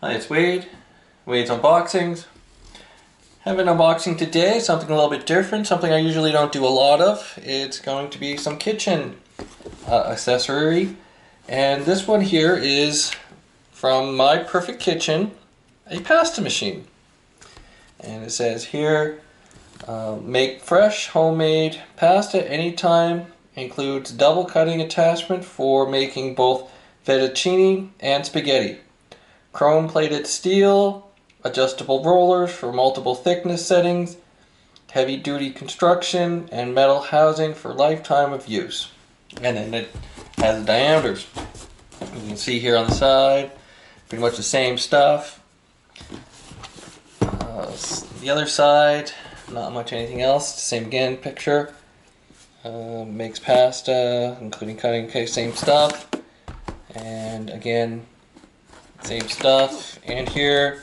Hi, it's Wade. Wade's Unboxings. Have an unboxing today, something a little bit different, something I usually don't do a lot of. It's going to be some kitchen accessory. And this one here is from My Perfect Kitchen, a pasta machine. And it says here, make fresh homemade pasta anytime. Includes double cutting attachment for making both fettuccine and spaghetti. Chrome plated steel, adjustable rollers for multiple thickness settings, heavy duty construction, and metal housing for lifetime of use. And then it has the diameters. You can see here on the side, pretty much the same stuff. The other side, not much anything else, same again picture. Makes pasta, including cutting, okay, same stuff. And again, same stuff. And here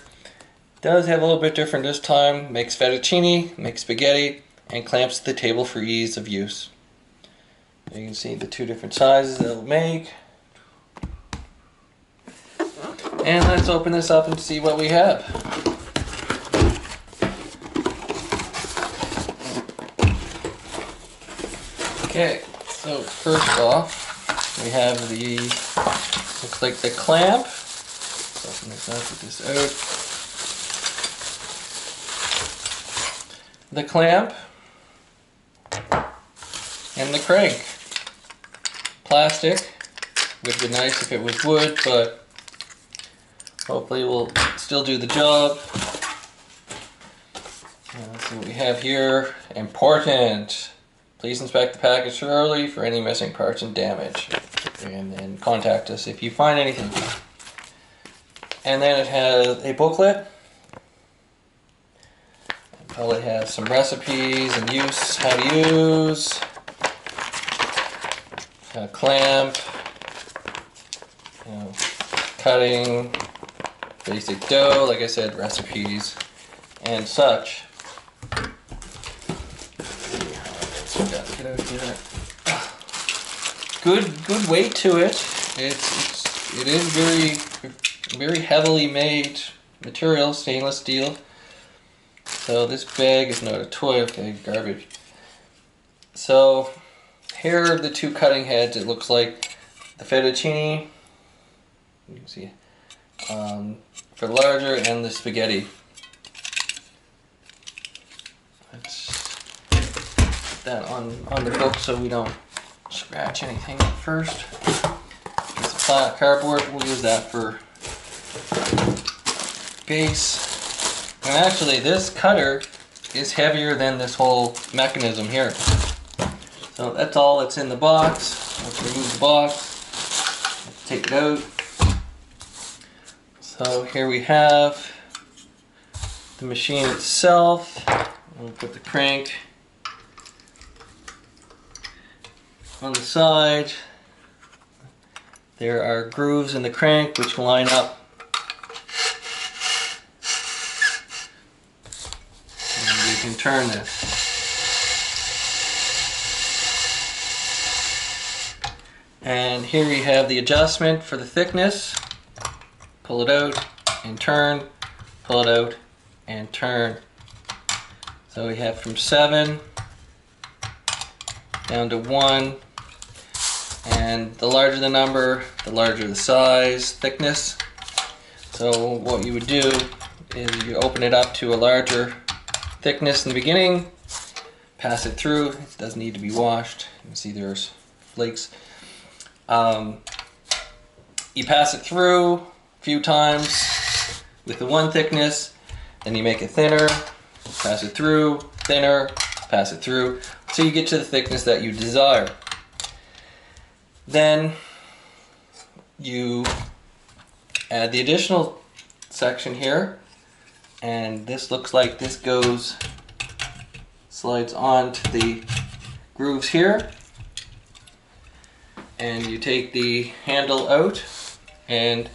does have a little bit different this time. Makes fettuccine, makes spaghetti, and clamps the table for ease of use. You can see the two different sizes that it'll make. And let's open this up and see what we have. Okay, so first off, we have the, looks like the clamp. So I'm going to put this out. The clamp and the crank. Plastic. Would be nice if it was wood, but hopefully it will still do the job. Let's see what we have here. Important. Please inspect the package thoroughly for any missing parts and damage. And then contact us if you find anything. And then it has a booklet. It probably has some recipes and how to use. A clamp. Cutting. Basic dough, like I said, recipes and such. Good weight to it. It is very heavily made material, stainless steel. So this bag is not a toy. Okay, garbage. So here are the two cutting heads. It looks like the fettuccine. You can see for larger, and the spaghetti. Let's put that on the book so we don't scratch anything first. Piece of flat cardboard, we'll use that for base. And actually this cutter is heavier than this whole mechanism here. So that's all that's in the box. Let's remove the box. Let's take it out. So here we have the machine itself. We'll put the crank on the side. There are grooves in the crank which line up. And you can turn this. And here you have the adjustment for the thickness. Pull it out and turn, pull it out and turn. So we have from 7 down to 1, and the larger the number, the larger the size, thickness. So what you would do is you open it up to a larger thickness in the beginning, pass it through. It doesn't need to be washed. You can see there's flakes. You pass it through few times with the one thickness, then you make it thinner, pass it through, thinner, pass it through, so you get to the thickness that you desire. Then you add the additional section here, and this looks like this slides onto the grooves here, and you take the handle out, and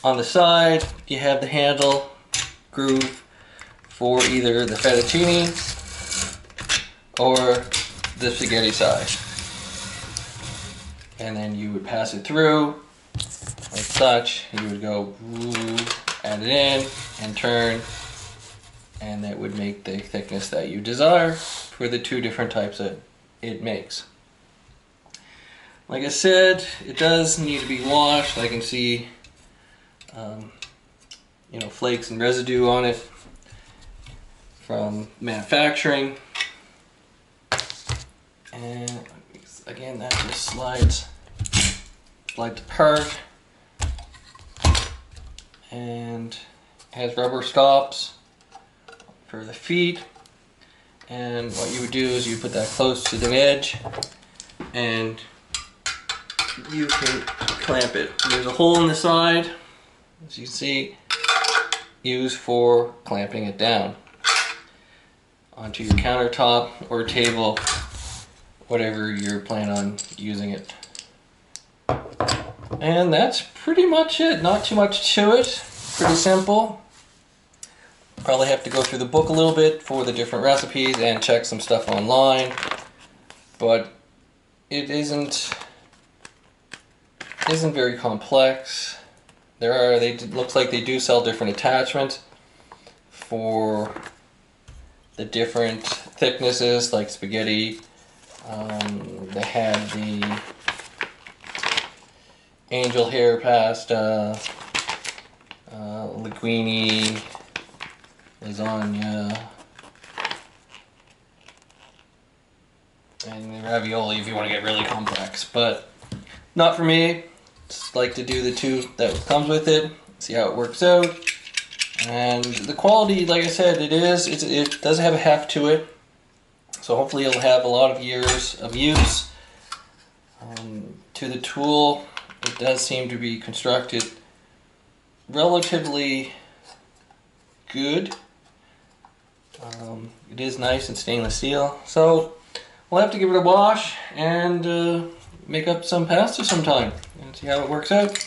on the side, you have the handle groove for either the fettuccine or the spaghetti size. And then you would pass it through like such. You would go, add it in and turn, and that would make the thickness that you desire for the two different types that it makes. Like I said, it does need to be washed. I can see flakes and residue on it from manufacturing. And again, that just slides apart and has rubber stops for the feet. And what you would do is you put that close to the edge and you can clamp it. There's a hole in the side, as you can see, used for clamping it down onto your countertop or table, whatever you're planning on using it. And that's pretty much it. Not too much to it. Pretty simple. Probably have to go through the book a little bit for the different recipes and check some stuff online, but it isn't very complex. Looks like they do sell different attachments for the different thicknesses, like spaghetti. They had the angel hair pasta, linguine, lasagna, and the ravioli if you want to get really complex, but not for me. Just like to do the two that comes with it, see how it works out. And the quality, like I said, it does have a heft to it, so hopefully it'll have a lot of years of use. To the tool, it does seem to be constructed relatively good. It is nice and stainless steel, so we'll have to give it a wash and make up some pasta sometime and see how it works out.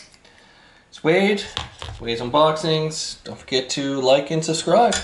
It's Wade's Unboxings. Don't forget to like and subscribe.